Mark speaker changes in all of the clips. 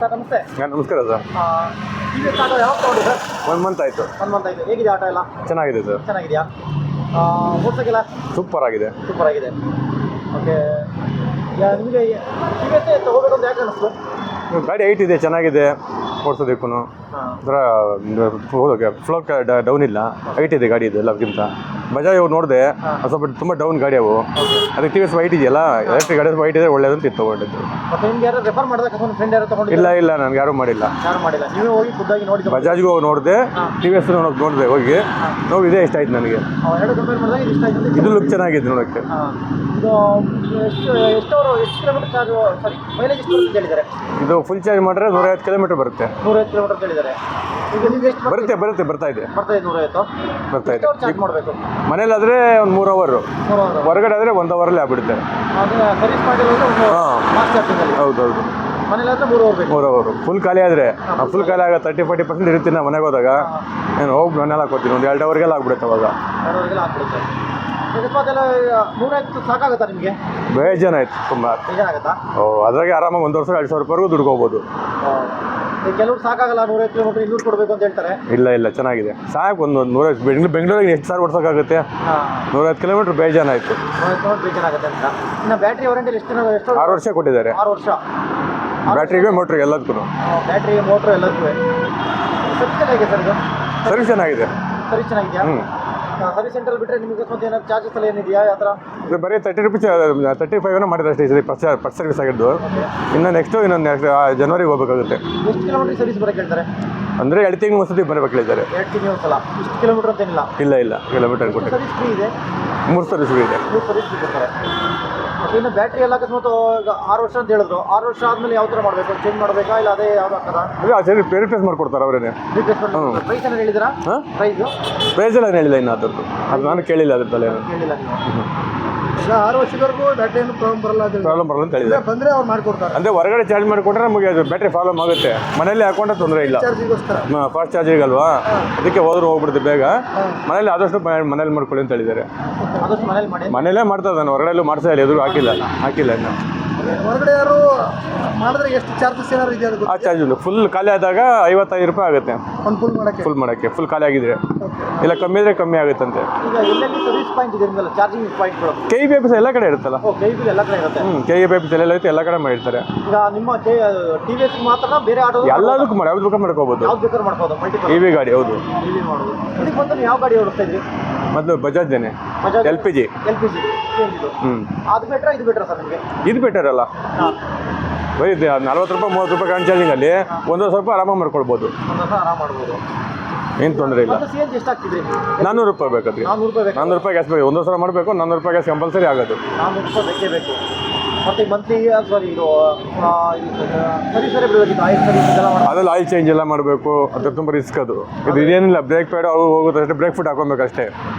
Speaker 1: Sir ನಮಸ್ತೆ.
Speaker 2: ನಮಸ್ಕಾರ sir.
Speaker 1: TVS auto ಯಾವಾಗ ತಗೊಂಡು ಸರ್?
Speaker 2: 1 ಮಂತ್ ಆಯಿತು.
Speaker 1: 1 ಮಂತ್ ಆಯಿತು. ಹೇಗಿದೆ ಆಟೋ ಎಲ್ಲ?
Speaker 2: ಚೆನ್ನಾಗಿದೆ ಸರ್.
Speaker 1: ಚೆನ್ನಾಗಿದೆಯಾ? ಓಡಿಸೋಕ್ಕೆಲ್ಲ
Speaker 2: ಸೂಪರ್ ಆಗಿದೆ.
Speaker 1: ಸೂಪರ್ ಆಗಿದೆ. ಓಕೆ, ನಿಮಗೆ ಟಿವಿಎಸ್ ತೊಗೋಬೇಕು ಅಂತ ಯಾಕೆ ಅನ್ನಿಸ್ತು?
Speaker 2: ಗಾಡಿ ಹೈಟ್ ಇದೆ, ಚೆನ್ನಾಗಿದೆ ಓಡಿಸೋದಕ್ಕೂ. ಒಂಥರ ಫ್ಲೋ ಡೌನ್ ಇಲ್ಲ, ಹೈಟ್ ಇದೆ ಗಾಡಿ. ಇದು ಎಲ್ಲಕ್ಕಿಂತ ಬಜಾಜ್ ಅವು ನೋಡಿದೆ ಸ್ವಲ್ಪ ತುಂಬ ಡೌನ್ ಗಾಡಿ ಅವು. ಅದಕ್ಕೆ ಟಿ ವಿ ಎಸ್ ವೈಟ್ ಇದೆಯಲ್ಲ, ಎಲೆಕ್ಟ್ರಿಕ್ ಗಾಡಿ ವೈಟ್ ಇದೆ, ಒಳ್ಳೇದಂತ ಇದು ತೊಗೊಂಡಿದ್ದು.
Speaker 1: ಮತ್ತೆ ನಿಮ್ಗೆ ಯಾರು ರೆಫರ್ ಮಾಡಿದಾಗ ಫ್ರೆಂಡ್ ಯಾರು ತೊಗೊಂಡು?
Speaker 2: ಇಲ್ಲ ನನಗೆ ಯಾರೂ ಮಾಡಿಲ್ಲ.
Speaker 1: ಯಾರು ಮಾಡಿಲ್ಲ, ನೀವೇ ಹೋಗಿ ಖುದ್ದಾಗಿ ನೋಡಿ?
Speaker 2: ಬಜಾಜ್ಗೂ ಹೋಗಿ ನೋಡಿದೆ, ಟಿ ವಿ ಎಸ್ ನೋಡಿದೆ ಹೋಗಿ. ನೋಡಿ ಇದೇ ಇಷ್ಟ ಆಯ್ತು ನನಗೆ.
Speaker 1: ಎರಡು ಕಂಪೇರ್ ಮಾಡಿದಾಗ ಇದು ಇಷ್ಟ ಆಯ್ತು.
Speaker 2: ಇದು ಲುಕ್ ಚೆನ್ನಾಗಿದೆ ನೋಡೋಕ್ಕೆ.
Speaker 1: ಇದು ಎಷ್ಟು ಕಿಲೋಮೀಟರ್ ಚಾರ್ಜ್, ಸಾರಿ ಮೈಲೇಜ್ ಎಷ್ಟು ಅಂತ ಹೇಳಿದ್ದಾರೆ?
Speaker 2: ಇದು ಫುಲ್ ಚಾರ್ಜ್ ಮಾಡಿದ್ರೆ 150 ಕಿಲೋಮೀಟರ್ ಬರುತ್ತೆ.
Speaker 1: 150 ಕಿಲೋಮೀಟರ್ ಅಂತ ಹೇಳಿದ್ದಾರೆ. ಈಗ ನಿಮ್ಗೆ ಎಷ್ಟು
Speaker 2: ಬರ್ತಾ ಇದೆ.
Speaker 1: ಬರ್ತಾ ಇದೆ 150.
Speaker 2: ಬರ್ತಾ ಇದೆ.
Speaker 1: ಚಾರ್ಜ್ ಮಾಡಬೇಕು?
Speaker 2: ಮನೇಲಾದರೆ ಒಂದು 3 ಅವರ್,
Speaker 1: 3 ಅವರ್.
Speaker 2: ಹೊರಗಡೆ ಆದರೆ 1 ಅವರಲ್ಲಿ ಆಗ್ಬಿಡುತ್ತೆ.
Speaker 1: ಅದೇ ಸರ್ವಿಸ್ ಮಾಡಿರೋದು ಫಾಸ್ಟ್ ಚಾರ್ಜಿಂಗಲ್ಲಿ.
Speaker 2: ಹೌದೌದು.
Speaker 1: ಮನೇಲಾದ್ರೆ 3 ಅವರ್ ಬೇಕು.
Speaker 2: 3 ಅವರು ಫುಲ್ ಖಾಲಿ ಆದರೆ, ಫುಲ್ ಖಾಲಿ ಆಗ 30-40% ಇರ್ತೀನಿ ನಾ ಮನೆಗೆ ಹೋದಾಗ. ನಾನು ಹೋಗಿ ಮನೇಲಿ ಹಾಕೋತೀನಿ, ಒಂದು 2 ಅವರ್ಗೆಲ್ಲ ಆಗ್ಬಿಡುತ್ತೆ ಅವಾಗ.
Speaker 1: 2 ಅವರ್ಗೆಲ್ಲ ಆಗ್ಬಿಡುತ್ತೆ. ಅದೆಲ್ಲ 150 ಸಾಕಾಗುತ್ತಾ ನಿಮಗೆ?
Speaker 2: ಬೇಜಾನಾಯ್ತು ತುಂಬ.
Speaker 1: ಬೇಜಾರಾಗುತ್ತಾ?
Speaker 2: ಅದ್ರಾಗೆ ಆರಾಮಾಗಿ 1 ವರ್ಷ 2 ಸಾವಿರ ರೂಪಾಯಿವರೆಗೂ ದುಡ್ಕೋಬೋದು.
Speaker 1: ಕೆಲವ್ರು ಸಾಕಾಗಲ್ಲ, 150 ಕಿಲೋಮೀಟರ್ 200 ಕೊಡಬೇಕು ಅಂತ ಹೇಳ್ತಾರೆ.
Speaker 2: ಇಲ್ಲ ಚೆನ್ನಾಗಿದೆ, ಸಾಕು. ಒಂದು 100 ಬೆಂಗಳೂರಿಗೆ ಎಷ್ಟು ಸಾವಿರ ಓಡಿಸೋಕ್ಕಾಗುತ್ತೆ? 150 ಕಿಲೋಮೀಟ್ರ್ ಬೇಜಾನಾಯಿತು.
Speaker 1: 150 ಕಿಲೋಮೀಟರ್ ಬೇಜಾನಾಗುತ್ತೆ ಅಂತ. ಇನ್ನು ಬ್ಯಾಟ್ರಿ ವಾರಂಟಿ ಎಷ್ಟು?
Speaker 2: 6 ವರ್ಷ ಕೊಟ್ಟಿದ್ದಾರೆ.
Speaker 1: 6 ವರ್ಷ
Speaker 2: ಬ್ಯಾಟ್ರಿಗೆ ಮೋಟ್ರಿಗೆ ಎಲ್ಲದಕ್ಕೂ.
Speaker 1: ಬ್ಯಾಟ್ರಿಗೆ ಮೋಟ್ರು ಎಲ್ಲದಕ್ಕೂ. ಸರ್ವಿಸ್ ಚೆನ್ನಾಗಿದೆ ಸರ್ ಇದು?
Speaker 2: ಸರ್ವಿಸ್ ಚೆನ್ನಾಗಿದೆ.
Speaker 1: ಸರ್ವಿಸ್ ಚೆನ್ನಾಗಿದೆಯಾ? ಸರ್ವಿಸ್ ಸೆಂಟರ್ ಬಿಟ್ಟರೆ ನಿಮಗೆ ಸ್ವಲ್ಪ ಏನಾದ್ರು ಚಾರ್ಜಸ್ ಎಲ್ಲ ಏನಿದೆಯಾ? ಯಾವ ಥರ?
Speaker 2: ಬರೀ 30 ರೂಪೀಸ್ 35 ಮಾಡಿದ್ರೆ ಅಷ್ಟೇ. ಈ ಫಸ್ಟ್ ಸರ್ವಿಸ್ ಆಗಿದ್ದು. ಇನ್ನು ನೆಕ್ಸ್ಟ್ ಜನವರಿಗೆ ಹೋಗಬೇಕಾಗುತ್ತೆ.
Speaker 1: ಎಷ್ಟು ಕಿಲೋಮೀಟರ್ ಸರ್ವಿಸ್ ಬರೋಕ್ಕೆ ಹೇಳ್ತಾರೆ?
Speaker 2: ಅಂದರೆ 2 ತಿಂಗಳು ಒಂದ್ಸತಿ ಬರಬೇಕು ಹೇಳಿದ್ದಾರೆ.
Speaker 1: 2 ತಿಂಗಳು ಒಂದ್ಸಲ. ಇಷ್ಟು ಕಿಲೋಮೀಟರ್ ಅಂತೇನಿಲ್ಲ?
Speaker 2: ಇಲ್ಲ ಕಿಲೋಮೀಟರ್ ಕೊಟ್ಟು
Speaker 1: ಸರ್ವಿಸ್ ಫ್ರೀ ಇದೆ.
Speaker 2: 3 ಸರ್ವಿಸ್ ಫ್ರೀ ಇದೆ.
Speaker 1: 3 ಸರ್ವಿಸ್ ಫ್ರೀ ಕೊಡ್ತಾರೆ. ಇನ್ನು ಬ್ಯಾಟ್ರಿ ಎಲ್ಲ ಅಕಸ್ಮಾತ್ ಈಗ 6 ವರ್ಷ ಅಂತ ಹೇಳಿದ್ರು, 6 ವರ್ಷ ಆದಮೇಲೆ ಯಾವ ಥರ ಮಾಡಬೇಕು? ಚೇಂಜ್ ಮಾಡಬೇಕಾ ಇಲ್ಲ ಅದೇ ಯಾವ್ದು ಆಗ್ತದಾ?
Speaker 2: ಸರಿ, ರಿಪ್ಲೇಸ್ ಮಾಡ್ಕೊಡ್ತಾರೆ ಅವರೇನೆ.
Speaker 1: ರಿಪ್ಲೇಸ್ಮೆಂಟ್ ಪ್ರೈಸ್ ಏನಾರು ಹೇಳಿದ್ರಾ?
Speaker 2: ಪ್ರೈಸ್ ಎಲ್ಲ ಹೇಳಿಲ್ಲ ಇನ್ನು ಅದರದ್ದು. ಅದು ನಾನು ಕೇಳಿಲ್ಲ ಅದ್ರ ತಲೆ.
Speaker 1: ಕೇಳಿಲ್ಲ ನೀವು? 6 ವರ್ಷದವರೆಗೂ ಬ್ಯಾಟ್ರಿ ಏನು ಪ್ರಾಬ್ಲಮ್ ಬರಲ್ಲ
Speaker 2: ಅಂತ ಹೇಳಿದ್ರೆ
Speaker 1: ಬಂದರೆ ಅವ್ರು ಮಾಡಿಕೊಡ್ತಾರೆ.
Speaker 2: ಅಂದರೆ ಹೊರಗಡೆ ಚಾರ್ಜ್ ಮಾಡಿಕೊಟ್ರೆ ನಮಗೆ ಅದು ಬ್ಯಾಟ್ರಿ ಪ್ರಾಬ್ಲಮ್ ಆಗುತ್ತೆ. ಮನೇಲಿ ಹಾಕೊಂಡ್ರೆ ತೊಂದರೆ ಇಲ್ಲ. ಫಾಸ್ಟ್ ಚಾರ್ಜಿಂಗ್ ಅಲ್ವಾ, ಅದಕ್ಕೆ ಹೋದ್ರೂ ಹೋಗ್ಬಿಡುತ್ತೆ ಬೇಗ. ಮನೇಲಿ ಆದಷ್ಟು ಮನೇಲಿ ಮಾಡ್ಕೊಳ್ಳಿ ಅಂತ ಹೇಳಿದ್ದಾರೆ.
Speaker 1: ಆದಷ್ಟು ಮನೇಲಿ ಮಾಡಿ.
Speaker 2: ಮನೇಲೇ ಮಾಡ್ತಾ ಇದ್ದಾನೆ, ಹೊರಗಡೆ ಮಾಡ್ತಾ ಇಲ್ಲ. ಎದುರು ಹಾಕಿಲ್ಲ ಇನ್ನು.
Speaker 1: ಹೊರಗಡೆ ಯಾರು ಮಾಡಿದ್ರೆ ಎಷ್ಟು ಚಾರ್ಜಸ್ ಏನಾದ್ರು ಇದೆಯಾ?
Speaker 2: ಆ ಚಾರ್ಜ್ ಉಂಟು. ಫುಲ್ ಖಾಲಿ ಆದಾಗ 55 ರೂಪಾಯಿ ಆಗುತ್ತೆ. ಫುಲ್ ಮಾಡೋಕ್ಕೆ ಫುಲ್ ಖಾಲಿ ಆಗಿದ್ರೆ. ಇಲ್ಲ ಕಮ್ಮಿ ಇದ್ರೆ ಕಮ್ಮಿ ಆಗುತ್ತಂತೆ.
Speaker 1: ಈಗ ಎಲ್ಲೆಲ್ಲಿ ಸರ್ವಿಸ್ ಪಾಯಿಂಟ್ ಇದೆ ನಿಮ್ಮಲ್ಲ, ಚಾರ್ಜಿಂಗ್ ಪಾಯಿಂಟ್ಗಳು?
Speaker 2: KEB ಎಲ್ಲ ಕಡೆ ಇರುತ್ತಲ್ಲ.
Speaker 1: KEB ಎಲ್ಲ ಕಡೆ ಇರುತ್ತೆ.
Speaker 2: KEB ಎಲ್ಲ ಐತೆ, ಎಲ್ಲ ಕಡೆ ಮಾಡಿರ್ತಾರೆ.
Speaker 1: ಈಗ ನಿಮ್ಮ TVS ಮಾತ್ರ ಬೇರೆ ಆಟೋ
Speaker 2: ಎಲ್ಲದಕ್ಕೂ ಯಾವ್ದು ಬೇಕಾದ್ರೆ ಮಾಡ್ಕೋಬೋದು.
Speaker 1: ಯಾವ್ದು ಬೇಕಾದ್ರೆ ಮಾಡ್ಬೋದು. ಮಲ್ಟಿಪಲ್
Speaker 2: EV ಗಾಡಿ. ಹೌದು,
Speaker 1: EV ಮಾಡೋದು. ಇದಕ್ಕೆ ಬಂದು ಯಾವ ಗಾಡಿ ಓಡಿಸ್ತಾ ಇದ್ರಿ?
Speaker 2: ಮೊದಲು ಬಜಾಜ್ದೇನೆ, LPG.
Speaker 1: ಅದು ಬೆಟ್ರಾ ಇದು ಬೆಟ್ರಾ ಸರ್ ನಿಮಗೆ?
Speaker 2: ಇದು ಬೆಟರ್ ಅಲ್ಲ. ಬರೀ 40 ರೂಪಾಯಿ 30 ರೂಪಾಯಿ ಕಾನ್ ಚಾರ್ಜಿಂಗಲ್ಲಿ 1 ಸ್ವಲ್ಪ ಆರಾಮಾಗಿ ಮಾಡ್ಕೊಳ್ಬೋದು.
Speaker 1: ಆರಾಮ ಮಾಡ್ಬೋದು, ಏನು
Speaker 2: ತೊಂದರೆ ಇಲ್ಲ.
Speaker 1: CNG ಎಷ್ಟು ಆಗ್ತಿದ್ರಿ?
Speaker 2: 400 ರೂಪಾಯಿ ಬೇಕಾದ್ರಿ. 400 ರೂಪಾಯಿ ಗ್ಯಾಸ್ ಬೇಕು. 1 ಸಲ ಮಾಡಬೇಕು, 400 ರೂಪಾಯಿ ಗ್ಯಾಸ್ ಕಂಪಲ್ಸರಿ ಆಗೋದು.
Speaker 1: 400 ರೂಪಾಯಿ ಬೇಕೇ ಬೇಕು. ಮತ್ತು ಮಂತ್ಲಿ ಸಾರಿ ಇದು ಸರ್ವಿಸ್ ಬಿಡಬೇಕಿತ್ತು, ಆಯಿಲ್ ಸರ್ವಿಸ್ ಎಲ್ಲ ಮಾಡಿ.
Speaker 2: ಅದೆಲ್ಲ ಆಯಿಲ್ ಚೇಂಜ್ ಎಲ್ಲ ಮಾಡಬೇಕು. ಅದು ತುಂಬ ರಿಸ್ಕ್. ಅದು ಇದೇನಿಲ್ಲ, ಬ್ರೇಕ್ ಪ್ಯಾಡ್ ಅವು ಹೋಗೋದಷ್ಟೇ, ಬ್ರೇಕ್ ಫುಟ್ ಹಾಕೊಬೇಕಷ್ಟೇ.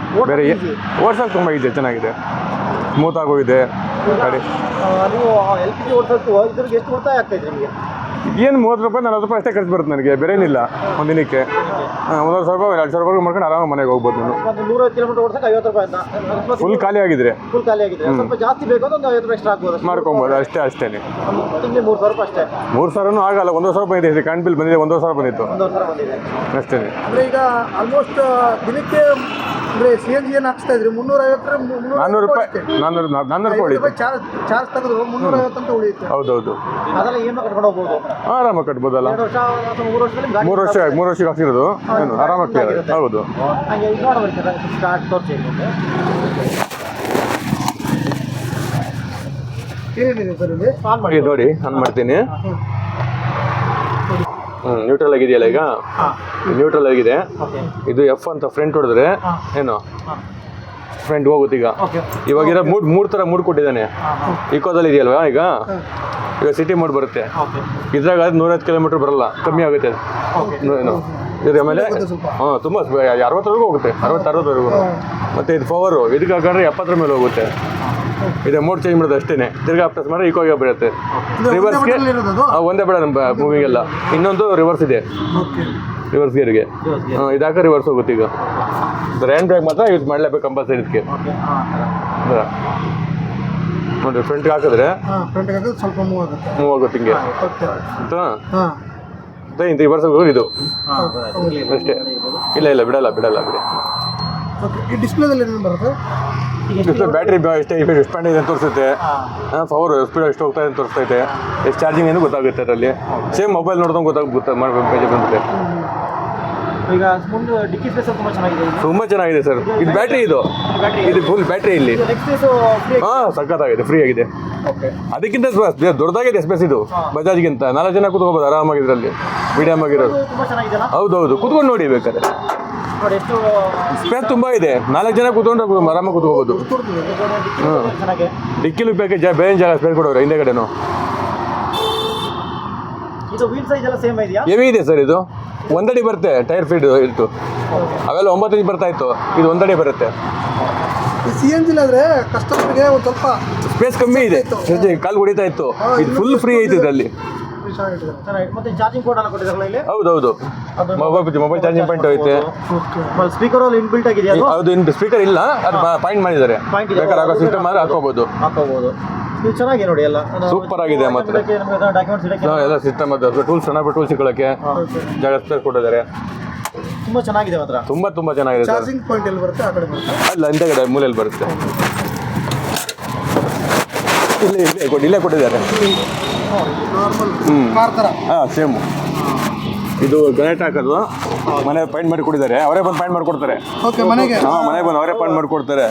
Speaker 2: ಬೇರೆ ಓಡ್ಸೋಕೆ ತುಂಬ ಇದೆ, ಚೆನ್ನಾಗಿದೆ, ಸ್ಮೂತ್ ಆಗೋಗಿದೆ ಗಾಡಿ.
Speaker 1: ನೀವು LPG ಓಡಿಸೋದು ಇದ್ರಿಗೆ ಎಷ್ಟು ಉಳಿತಾಯ ಆಗ್ತಾಯಿದೆ ನಿಮಗೆ?
Speaker 2: ಏನು 30 ರೂಪಾಯಿ 40 ರೂಪಾಯಿ ಅಷ್ಟೇ ಖರ್ಚು ಬರುತ್ತೆ ನನಗೆ, ಬೇರೆ ಏನಿಲ್ಲ. ಒಂದಿನಕ್ಕೆ 100 ರೂಪಾಯಿ 200 ರೂಪಾಯಿ ಮಾಡ್ಕೊಂಡು ಆರಾಮ ಮನೆಗೆ ಹೋಗ್ಬೋದು. ನಾನು
Speaker 1: 150 ಕಿಲೋಮೀಟರ್ ಓಡಿಸೋಕೆ 50 ರೂಪಾಯಿ ಅಂತ.
Speaker 2: ಫುಲ್ ಖಾಲಿ ಆಗಿದ್ರೆ
Speaker 1: ಸ್ವಲ್ಪ ಜಾಸ್ತಿ ಬೇಕು ಅಂತ ಒಂದು 50 ರೂಪಾಯಿ ಎಕ್ಸ್ಟ್ರಾ ಆಗ್ಬೋದು,
Speaker 2: ಮಾಡ್ಕೊಬೋದು. ಅಷ್ಟೇ
Speaker 1: ತಿಂಗಳಿಗೆ 3 ಸಾವಿರ ರೂಪಾಯಿ ಅಷ್ಟೇ.
Speaker 2: 3 ಸಾವಿರನೂ ಆಗಲ್ಲ. 1 ಸಾವಿರ ಬಂದಿದೆ. ಕರೆಂಟ್ ಬಿಲ್ ಬಂದಿದೆ, 1 ಸಾವಿರ ಬಂದಿತ್ತು.
Speaker 1: 1 ಸಾವಿರ ಬಂದಿದೆ
Speaker 2: ಅಷ್ಟೇ.
Speaker 1: ಅಂದರೆ ಈಗ ಆಲ್ಮೋಸ್ಟ್ ದಿನಕ್ಕೆ ಅಂದರೆ CNG ಏನು ಹಾಕ್ಸ್ತಾ ಇದ್ರಿ? 350
Speaker 2: 400 ರೂಪಾಯಿ
Speaker 1: ಚಾರ್ಜ್ ತೆಗೆದು 350 ಅಂತ ಉಳಿಯುತ್ತೆ.
Speaker 2: ಹೌದೌದು.
Speaker 1: ಅದೆಲ್ಲ EMI ಕಟ್ಕೊಂಡು ಹೋಗ್ಬೋದು,
Speaker 2: ಆರಾಮಾಗಿ ಕಟ್ಬೋದಲ್ಲ.
Speaker 1: 2 ವರ್ಷ ಅಥವಾ 3 ವರ್ಷದಲ್ಲಿ
Speaker 2: 3 ವರ್ಷಕ್ಕೆ ಹಾಕ್ಸಿರೋದು ಏನು ಆರಾಮಾಗಿ ಕ್ಲಿಯರ್. ಹೌದು.
Speaker 1: ಹಾಗೆ ಇದು ನೋಡಬೇಕು ಸ್ಟಾರ್ಟ್ ತೋರಿಸಿ. ಏನಿದೆ ಸರ್ ಇಲ್ಲಿ? ಆನ್ ಮಾಡಿ
Speaker 2: ನೋಡಿ, ಆನ್ ಮಾಡ್ತೀನಿ. ನ್ಯೂಟ್ರಲ್ ಆಗಿದೆಯಲ್ಲ ಈಗ, ನ್ಯೂಟ್ರಲ್ ಆಗಿದೆ. ಇದು F ಅಂತ ಫ್ರಂಟ್ ಹೊಡೆದ್ರೆ ಏನು ಫ್ರಂಟ್ ಹೋಗುತ್ತೆ. ಇವಾಗ ಮೂರು ಥರ ಮೂಡ್ ಕೊಟ್ಟಿದ್ದಾನೆ. ಇಕೋದಲ್ಲಿ ಇದೆಯಲ್ವಾ, ಈಗ ಸಿಟಿ ಮೋಡ್ ಬರುತ್ತೆ. ಇದ್ರಾಗ 150 ಕಿಲೋಮೀಟರ್ ಬರಲ್ಲ, ಕಮ್ಮಿ ಆಗುತ್ತೆ ಏನು. ಇದ್ರ ಆಮೇಲೆ ತುಂಬ 60ವರೆಗೂ ಹೋಗುತ್ತೆ, 60-60ವರೆಗೂ. ಮತ್ತು ಇದು ಪವರು ಇದಕ್ಕೆ ಹಾಕೊಂಡ್ರೆ 70 ಮೇಲೆ ಹೋಗುತ್ತೆ. ಇದೆ ಮೋಡ್ ಚೇಂಜ್ ಮಾಡೋದು ಅಷ್ಟೇ. ತಿರ್ಗಾ ಪ್ರೆಸ್ ಮಾಡಿದ್ರೆ ಈಕೋಗೆ ಬರುತ್ತೆ. ರಿವರ್ಸ್ಗೆ ಒಂದೇ ಬೇಡ ನಮ್ಮ ಮೂವಿಂಗೆಲ್ಲ. ಇನ್ನೊಂದು ರಿವರ್ಸ್ ಇದೆ, ರಿವರ್ಸ್ ಗೇರ್ಗೆ. ಇದಾಕ ರಿವರ್ಸ್ ಹೋಗುತ್ತೆ. ಈಗ ಹ್ಯಾಂಡ್ ಬ್ರೇಕ್ ಮಾತ್ರ ಯೂಸ್ ಮಾಡಲೇಬೇಕು ಕಂಪಲ್ಸರಿ ಇದಕ್ಕೆ. ನೋಡಿರಿ ಫ್ರಂಟ್ಗೆ ಹಾಕಿದ್ರೆ
Speaker 3: ಫ್ರಂಟ್ಗೆ ಹಾಕಿದ್ರೆ ಸ್ವಲ್ಪ ಮೂವ್ ಆಗುತ್ತೆ.
Speaker 2: ಮೂವ್ ಆಗುತ್ತೆ ಹಿಂಗೆ
Speaker 3: ಓಕೆ.
Speaker 2: ಆಯ್ತಾ
Speaker 3: ಹಾಂ
Speaker 2: ಇಂಥ ಈ ವರ್ಷ ಇದು ಅಷ್ಟೇ. ಇಲ್ಲ ಬಿಡಲ್ಲ ಬಿಡಿ.
Speaker 3: ಓಕೆ. ಈ ಡಿಸ್ಪ್ಲೇದಲ್ಲಿ ಏನೇನು ಬರುತ್ತೆ?
Speaker 2: ಬ್ಯಾಟ್ರಿ ಎಷ್ಟೇ ಎಕ್ಸ್ಪ್ಯಾಂಡ್ ಇದೆ ಅಂತ ತೋರಿಸುತ್ತೆ, ಪವರ್ ಸ್ಪೀಡ್ ಎಷ್ಟು ಹೋಗ್ತಾ ಇದೆ ಅಂತ ತೋರಿಸ್ತೈತೆ, ಎಷ್ಟು ಚಾರ್ಜಿಂಗ್ ಏನು ಗೊತ್ತಾಗುತ್ತೆ ಅದರಲ್ಲಿ. ಸೇಮ್ ಮೊಬೈಲ್ ನೋಡ್ದಂಗೆ ಬಂದರೆ
Speaker 1: ಈಗ ಮುಂದೆ ಡಿಕ್ಕಿ ಸ್ಪೇಸ್ ತುಂಬ ಚೆನ್ನಾಗಿದೆ.
Speaker 2: ತುಂಬ ಚೆನ್ನಾಗಿದೆ ಸರ್. ಇದು ಬ್ಯಾಟ್ರಿ ಇದು ಫುಲ್ ಬ್ಯಾಟ್ರಿ ಇಲ್ಲಿ. ಹಾಂ ಸಖತ್ತಾಗಿದೆ, ಫ್ರೀ ಆಗಿದೆ. ಅದಕ್ಕಿಂತ ದೊಡ್ಡದಾಗಿದೆ ಸ್ಪೇಸ್ ಇದು ಬಜಾಜ್ಗಿಂತ. 4 ಜನ ಕೂತ್ಕೋಬೋದು ಆರಾಮಾಗಿ ಇದರಲ್ಲಿ, ಮೀಡಿಯಮ್ ಆಗಿರೋದು. ಹೌದೌದು, ಕೂತ್ಕೊಂಡು ನೋಡಿ ಬೇಕಾದ್ರೆ. ಸ್ಪೇಸ್ ತುಂಬ ಇದೆ, 4 ಜನ ಕೂತ್ಕೊಂಡು ಆರಾಮಾಗಿ ಕೂತ್ಕೋಬೋದು. ಡಿಕ್ಕಿಲು ಬೇಕಾದ್ರೆ ಬೇರೆ ಜಾಗ ಸ್ಪೇಸ್ ಕೊಡೋರು ಹಿಂದೆಗಡೆನು. ಹೆವಿ ಇದೆ ಸರ್. ಇದು 1 ಅಡಿ ಬರುತ್ತೆ ಟೈರ್ ಫೀಡ್ ಇತ್ತು. ಅವೆಲ್ಲ 9 ಇಂಚ್ ಬರ್ತಾ ಇತ್ತು, ಇದು 1 ಅಡಿ ಬರುತ್ತೆ.
Speaker 3: CNG ಆದರೆ ಕಸ್ಟಮರ್ಗೆ ಒಂದು ಸ್ವಲ್ಪ
Speaker 2: ಸ್ಪೇಸ್ ಕಮ್ಮಿ ಇದೆ, ಕಾಲು ಹೊಡಿತಾ ಇತ್ತು. ಇದು ಫುಲ್ ಫ್ರೀ ಐತೆ ಇದರಲ್ಲಿ.
Speaker 1: ಮತ್ತೆ ಚಾರ್ಜಿಂಗ್ ಪೋರ್ಟ್ ಎಲ್ಲ ಕೊಟ್ಟಿದ್ದಾರಲ್ಲ ಇಲ್ಲಿ?
Speaker 2: ಹೌದೌದು, ಮೊಬೈಲ್ ಚಾರ್ಜಿಂಗ್ ಪಾಯಿಂಟ್ ಐತೆ.
Speaker 1: ಸ್ಪೀಕರ್ ಅಲ್ಲಿ ಇನ್ಬಿಲ್ಟ್ ಆಗಿದೆಯಾ?
Speaker 2: ಹೌದು, ಇನ್ನು ಸ್ಪೀಕರ್ ಇಲ್ಲ, ಅದು ಪಾಯಿಂಟ್ ಮಾಡಿದ್ದಾರೆ. ಬೇಕಾದ್ರೆ ಹಾಕೋ ಸಿಸ್ಟಮ್ ಆದರೆ ಹಾಕೋಬಹುದು.
Speaker 1: ಇದು ಚೆನ್ನಾಗಿ ನೋಡಿ, ಎಲ್ಲ
Speaker 2: ಸೂಪರ್ ಆಗಿದೆ. ಮತ್ತೆ ಎಲ್ಲ ಸಿಸ್ಟಮ್ ಅದು ಟೂಲ್ಸ್ ಚೆನ್ನಾಗಿ ಟೂಲ್ಸ್ ಇಟ್ಕೊಳ್ಳೋಕ್ಕೆ ಜಾಗ ಸ್ಪೇಸ್ ಕೊಟ್ಟಿದ್ದಾರೆ.
Speaker 1: ತುಂಬ ಚೆನ್ನಾಗಿದೆ ಮಾತ್ರ,
Speaker 2: ತುಂಬ ಚೆನ್ನಾಗಿದೆ ಸರ್.
Speaker 3: ಚಾರ್ಜಿಂಗ್ ಪಾಯಿಂಟ್ ಎಲ್ಲಿ ಬರುತ್ತೆ? ಆ ಕಡೆ ಬರುತ್ತೆ.
Speaker 2: ಅಲ್ಲ, ಹಿಂದೆಗಡೆ ಮೂಲೆಯಲ್ಲಿ ಬರುತ್ತೆ. ಇಲ್ಲೇ ಕೊಟ್ಟಿದ್ದಾರೆ.
Speaker 3: ಕಾರ್ ಥರ.
Speaker 2: ಹಾಂ, ಸೇಮು. ಇದು ಗ್ರಾನೈಟ್ ಹಾಕೋದು, ಮನೆ ಪಾಯಿಂಟ್ ಮಾಡಿ ಕೊಟ್ಟಿದ್ದಾರೆ. ಅವರೇ ಬಂದು ಪಾಯಿಂಟ್ ಮಾಡಿಕೊಡ್ತಾರೆ.
Speaker 3: ಓಕೆ, ಮನೆಗೆ?
Speaker 2: ಹಾಂ, ಮನೆಗೆ ಬಂದು ಅವರೇ ಪಾಯಿಂಟ್ ಮಾಡಿಕೊಡ್ತಾರೆ.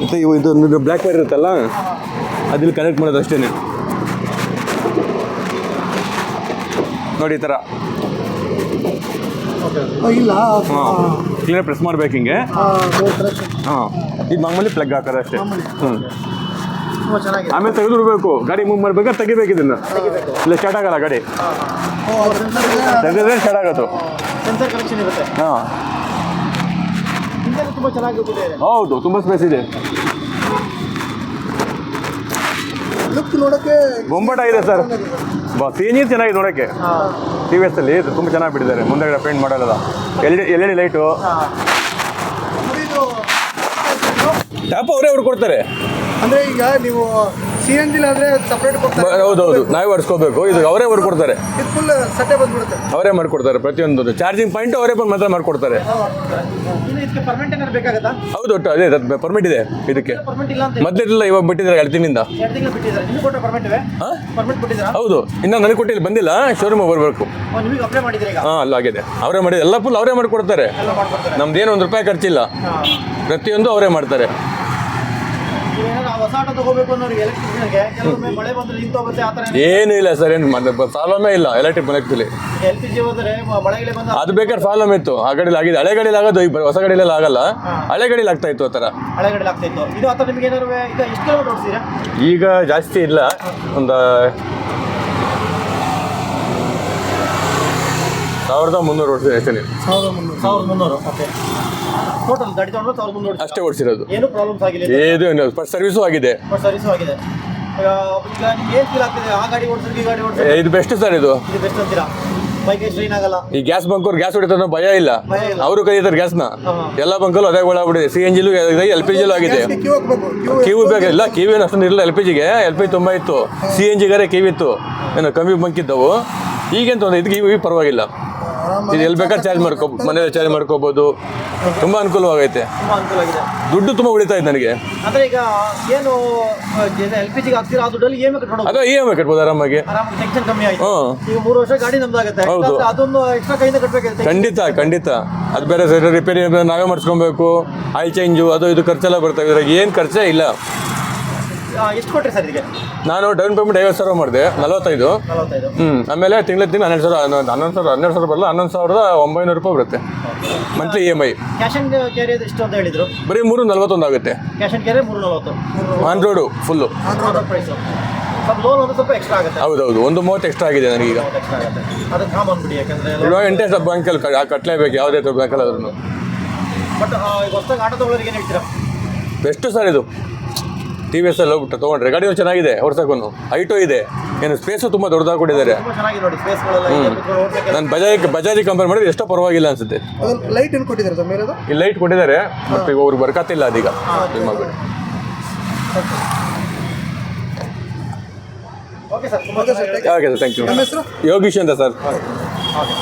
Speaker 2: ಮತ್ತು ಇದು ಬ್ಲ್ಯಾಕ್ ವೈರ್ ಇರುತ್ತಲ್ಲ, ಅದಿಲ್ಲಿ ಕನೆಕ್ಟ್ ಮಾಡೋದು ಅಷ್ಟೇ. ನೋಡಿ ಈ ಥರ.
Speaker 3: ಇಲ್ಲ,
Speaker 2: ಹಾಂ, ಕ್ಲೀನಾಗಿ ಪ್ರೆಸ್ ಮಾಡ್ಬೇಕು ಹಿಂಗೆ. ಹಾಂ, ಇದು ಮಾಮೂಲಿ ಪ್ಲಗ್ ಹಾಕೋದು ಅಷ್ಟೇ. ಆಮೇಲೆ ತೆಗೆದುಬಿಡ್ಬೇಕು. ಗಾಡಿ ಮೂವ್ ಮಾಡ್ಬೇಕಾದ್ರೆ ತೆಗಿಬೇಕು ಇದನ್ನು, ಇಲ್ಲ ಸ್ಟಾರ್ಟ್ ಆಗಲ್ಲ ಗಾಡಿ. ತೆಗೆದ್ರೆ ಸ್ಟಾರ್ಟ್ ಆಗೋದು.
Speaker 1: ಸೆನ್ಸರ್ ಕನೆಕ್ಷನ್ ಇರುತ್ತೆ.
Speaker 2: ಹಾಂ,
Speaker 1: ತುಂಬ ಚೆನ್ನಾಗಿ
Speaker 2: ಹೌದು, ತುಂಬ ಸ್ಪೇಸ್ ಇದೆ.
Speaker 3: ಲುಕ್ ನೋಡೋಕ್ಕೆ
Speaker 2: ಬೊಂಬಾಟಾಗಿದೆ ಸರ್. CNG ಚೆನ್ನಾಗಿದೆ ನೋಡೋಕ್ಕೆ. TVS ಅಲ್ಲಿ ತುಂಬ ಚೆನ್ನಾಗಿ ಬಿಟ್ಟಿದ್ದಾರೆ. ಮುಂದೆಗಡೆ ಪೇಂಟ್ ಮಾಡೋಲ್ಲ. LED light. ಟ್ಯಾಪ್ ಅವರೇ ಹೊಡ್ಕೊಡ್ತಾರೆ.
Speaker 3: ಅಂದರೆ ಈಗ ನೀವು CNG ಆದರೆ ಸಪ್ರೇಟ್ ಕೊಡ್ತಾರೆ.
Speaker 2: ಹೌದೌದು, ನಾವೇ ಹೊಡ್ಸ್ಕೋಬೇಕು. ಇದು ಅವರೇ ಹೊಡ್ಕೊಡ್ತಾರೆ.
Speaker 3: ಇದು ಫುಲ್ ಸಟ್ಟೆ ಬಂದ್ಬಿಡುತ್ತೆ.
Speaker 2: ಅವರೇ ಮಾಡ್ಕೊಡ್ತಾರೆ ಪ್ರತಿಯೊಂದು. ಚಾರ್ಜಿಂಗ್ ಪಾಯಿಂಟ್ ಅವರೇ ಬಂದು ಮಾತ್ರ ಮಾಡ್ಕೊಡ್ತಾರೆ.
Speaker 1: ಇದಕ್ಕೆ ಪರ್ಮನೆಂಟ್ ಏನಾದ್ರು ಬೇಕಾಗತ್ತಾ?
Speaker 2: ಹೌದು, ಒಟ್ಟು ಅದೇ ಪರ್ಮಿಟ್ ಇದೆ ಇದಕ್ಕೆ.
Speaker 1: ಪರ್ಮನೆಂಟ್ ಇಲ್ಲ ಅಂತ
Speaker 2: ಮೊದಲಿಲ್ಲ, ಇವಾಗ ಬಿಟ್ಟಿದ್ದಾರೆ 2 ತಿಂಗಳಿಂದ.
Speaker 1: 2 ತಿಂಗಳು ಬಿಟ್ಟಿದ್ದಾರೆ. ನಿಮಗೆ ಕೊಟ್ಟರೆ ಪರ್ಮನೆಂಟ್ ಇವೆ? ಪರ್ಮನೆಂಟ್ ಕೊಟ್ಟಿದ್ದೀರಾ?
Speaker 2: ಹೌದು, ಇನ್ನೂ ನನಗೆ ಕೊಟ್ಟಿಲ್ಲ, ಬಂದಿಲ್ಲ. ಶೋರೂಮ್ ಬರಬೇಕು.
Speaker 1: ನಿಮಗೆ ಅಪ್ಲೈ ಮಾಡಿದ್ದೀರಾ ಈಗ?
Speaker 2: ಹಾಂ, ಅಲ್ಲ ಆಗಿದೆ. ಅವರೇ ಮಾಡಿದೆ, ಎಲ್ಲ ಫುಲ್ ಅವರೇ ಮಾಡಿಕೊಡ್ತಾರೆ.
Speaker 1: ಎಲ್ಲ ಮಾಡ್ಕೊಡ್ತಾರೆ.
Speaker 2: ನಮ್ದೇನು 1 ರೂಪಾಯಿ ಖರ್ಚಿಲ್ಲ, ಪ್ರತಿಯೊಂದು ಅವರೇ ಮಾಡ್ತಾರೆ.
Speaker 1: ಏನಾದ್ರು ಹೊಸ ಆಟೋ ತಗೋಬೇಕು ಅನ್ನೋರಿಗೆ ಎಲೆಕ್ಟ್ರಿಷನ್ಗೆ ಕೆಲವೊಮ್ಮೆ ಮಳೆ ಬಂದ್ರೆ ನಿಂತೋಗುತ್ತೆ, ಆ ಥರ
Speaker 2: ಏನೂ ಇಲ್ಲ ಸರ್, ಏನು ಪ್ರಾಬ್ಲಮೇ ಇಲ್ಲ ಎಲೆಕ್ಟ್ರಿಕ್ ಬೈಕಲ್ಲಿ.
Speaker 1: LPG ಹೋದರೆ ಮಳೆಗೆ ಬಂದ
Speaker 2: ಅದು ಬೇಕಾದ್ರೆ ಪ್ರಾಬ್ಲಮ್ ಇತ್ತು. ಆ ಗಾಡಿಲಿ ಆಗಿದೆ, ಹಳೆ ಗಾಡಿಲಿ ಆಗೋದು, ಈಗ ಹೊಸ ಗಾಡಿಲೆಲ್ಲ ಆಗಲ್ಲ. ಹಳೆ ಗಾಡಿಲಿ ಆಗ್ತಾ ಇತ್ತು ಆ ಥರ.
Speaker 1: ಹಳೆ ಗಾಡಿ ಆಗ್ತಾ ಇತ್ತು. ಇದು ಆ ಥರ ನಿಮ್ಗೆ ಏನಾದ್ರು ಈಗ ಎಷ್ಟು ಕಿಲೋಮೀಟರ್ ಓಡಿಸ್ತೀರಾ?
Speaker 2: ಈಗ ಜಾಸ್ತಿ ಇಲ್ಲ, ಒಂದು 1300 ಓಡಿಸಿದೆ ಅಷ್ಟೇ.
Speaker 1: 1300. ಓಕೆ, ಟೋಟಲ್ ಗಾಡಿ ತಗೊಂಡು 1300
Speaker 2: ಅಷ್ಟೇ ಓಡಿಸಿರೋದು.
Speaker 1: ಏನು ಪ್ರಾಬ್ಲಮ್ಸ್ ಆಗಿಲ್ಲ?
Speaker 2: ಏನು ಫಸ್ಟ್ ಸರ್ವಿಸು ಆಗಿದೆ.
Speaker 1: ಸರ್ವಿಸು ಆಗಿದೆ. ಈಗ ನಿಮ್ಗೆ ಏನು ಫೀಲ್ ಆಗ್ತಿದೆ ಆ ಗಾಡಿ ಓಡಿಸೋದು ಈ ಗಾಡಿ ಓಡಿಸೋದು?
Speaker 2: ಇದು ಬೆಸ್ಟ್ ಸರ್. ಇದು
Speaker 1: ಬೆಸ್ಟ್ ಅಂತೀರಾ? ಬೈಕ್ ಸ್ಟ್ರೈನ್ ಆಗಲ್ಲ.
Speaker 2: ಈ ಗ್ಯಾಸ್ ಬಂಕವ್ರು ಗ್ಯಾಸ್ ಹೊಡಿತಾರೋ ಭಯ ಇಲ್ಲ,
Speaker 1: ಭಯ ಇಲ್ಲ.
Speaker 2: ಅವರು ಕರೀತಾರೆ ಗ್ಯಾಸ್ನ. ಎಲ್ಲ ಬಂಕಲ್ಲೂ ಅದೇ ಒಳಬಿಟ್ಟಿದೆ. CNGಲೂ LPGಲೂ ಆಗಿದೆ.
Speaker 3: ಕ್ಯೂ ಹಾಕ್ಬೇಕು.
Speaker 2: ಕಿವಿ ಬೇಕಾಗಿಲ್ಲ, ಕಿವಿ ಅಷ್ಟೊಂದು ಇರಲಿಲ್ಲ. LPGಗೆ LPG ತುಂಬ ಇತ್ತು, CNGಗಾರೆ ಕಿವಿ ಇತ್ತು, ಏನೋ ಕಮ್ಮಿ ಬಂಕಿದ್ದವು. ಈಗೇನು ತೊಂದರೆ, ಇದಕ್ಕೆ ಇವು ಪರವಾಗಿಲ್ಲ. ಇದು ಎಲ್ಲಿ ಬೇಕಾದ್ರೆ ಚಾರ್ಜ್ ಮನೇಲಿ ಚಾರ್ಜ್ ಮಾಡ್ಕೋಬೋದು. ತುಂಬ ಅನುಕೂಲವಾಗೈತೆ.
Speaker 1: ತುಂಬ ಅನುಕೂಲ ಆಗಿದೆ.
Speaker 2: ದುಡ್ಡು ತುಂಬ ಉಳಿತಾ ಇದೆ ನನಗೆ.
Speaker 1: ಅಂದರೆ ಈಗ ಏನು LPGಗೆ ಹಾಕ್ತೀರಾ ಆ ದುಡ್ಡಲ್ಲಿ EMI ಕಟ್ಕೊಂಡು
Speaker 2: ಅದೇ EMI ಕಟ್ಬೋದು ಆರಾಮಾಗಿ.
Speaker 1: ಟೆನ್ಷನ್ ಕಮ್ಮಿ ಆಯಿತು.
Speaker 2: ಹ್ಞೂ,
Speaker 1: ಈಗ 3 ವರ್ಷ ಗಾಡಿ ನಮ್ದಾಗುತ್ತೆ.
Speaker 2: ಹೌದು.
Speaker 1: ಅದೊಂದು ಎಕ್ಸ್ಟ್ರಾ ಕೈಯಿಂದ ಕಟ್ಟಬೇಕಾಗುತ್ತೆ.
Speaker 2: ಖಂಡಿತ. ಅದು ಬೇರೆ ರಿಪೇರಿ ನಾವೇ ಮಾಡಿಸ್ಕೊಬೇಕು. ಆಯಿಲ್ ಚೇಂಜು ಅದು ಇದು ಖರ್ಚೆಲ್ಲ ಬರ್ತವೆ. ಇದ್ರಾಗ ಏನು ಖರ್ಚೇ ಇಲ್ಲ.
Speaker 1: ಎಷ್ಟು ಕೊಟ್ಟರೆ ಸರ್ ಇದಕ್ಕೆ?
Speaker 2: ನಾನು ಡೌನ್ ಪೇಮೆಂಟ್ 50,000 ಮಾಡಿದೆ, 45.
Speaker 1: 45.
Speaker 2: ಆಮೇಲೆ ತಿಂಗಳ 12,000 ಬರಲ್ಲ, 11,900 ರೂಪಾಯಿ ಬರುತ್ತೆ monthly EMI.
Speaker 1: Cash on carry ಎಷ್ಟು ಅಂತ ಹೇಳಿದ್ರು?
Speaker 2: ಬರೀ 341 ಆಗುತ್ತೆ.
Speaker 1: Cash on carry 340.
Speaker 2: On road full.
Speaker 1: Price ಸ್ವಲ್ಪ ಲೋನ್ ಒಂದು ಸ್ವಲ್ಪ ಎಕ್ಸ್ಟ್ರಾ ಆಗುತ್ತೆ.
Speaker 2: ಹೌದೌದು, 130 ಎಕ್ಸ್ಟ್ರಾ ಆಗಿದೆ ನನಗೀಗ.
Speaker 1: ಎಕ್ಸ್ಟ್ರಾ ಆಗುತ್ತೆ, ಅದಕ್ಕೆ ಕಾಮನ್ ಬಿಡಿ. ಯಾಕಂದರೆ
Speaker 2: ಇವಾಗ ಇಂಟ್ರೆಸ್ಟ್ ಬ್ಯಾಂಕಲ್ಲಿ ಕಟ್ಟಲೇಬೇಕು, ಯಾವುದೇ ಬ್ಯಾಂಕಲ್ಲಿ ಆದ್ರೂ.
Speaker 1: ಬಟ್ ಈಗ ಹೊಸದಾಗಿ ಆಟೋ ತಗೊಳ್ಳೋರಿಗೆ ಏನು ಹೇಳ್ತೀರಾ?
Speaker 2: ಬೆಸ್ಟು ಸರ್ ಇದು. TVS ಅಲ್ಲಿ ಹೋಗ್ಬಿಟ್ಟು ತೊಗೊಂಡ್ರೆ ಗಾಡಿಯೂ ಚೆನ್ನಾಗಿದೆ, ಓಡ್ಸೋಕ್ಕೂ ಹೈಟು ಇದೆ, ಏನು ಸ್ಪೇಸು ತುಂಬ ದೊಡ್ಡದಾಗಿ ಕೊಟ್ಟಿದ್ದಾರೆ.
Speaker 1: ತುಂಬ ಚೆನ್ನಾಗಿ ನೋಡಿ ಸ್ಪೇಸ್ಗಳೆಲ್ಲ.
Speaker 2: ನಾನು ಬಜಾಜ್ ಕಂಪೇರ್ ಮಾಡಿದ್ರೆ ಎಷ್ಟೋ ಪರವಾಗಿಲ್ಲ ಅನ್ಸುತ್ತೆ.
Speaker 3: ಲೈಟ್ ಏನು ಕೊಟ್ಟಿದ್ದಾರೆ ಸರ್ ಮೇಲೆ?
Speaker 2: ಈ ಲೈಟ್ ಕೊಟ್ಟಿದ್ದಾರೆ, ಮತ್ತು ಈಗ ಅವ್ರಿಗೆ ಬರ್ಕತ್ತಿಲ್ಲ ಅದೀಗ.
Speaker 1: ಓಕೆ ಸರ್ ತುಂಬ
Speaker 3: okay sir
Speaker 2: okay sir thank you
Speaker 3: ನಮ್ಮ ಹೆಸರು
Speaker 2: ಯೋಗೀಶ್ ಅಂತ ಸರ್
Speaker 1: ಓಕೆ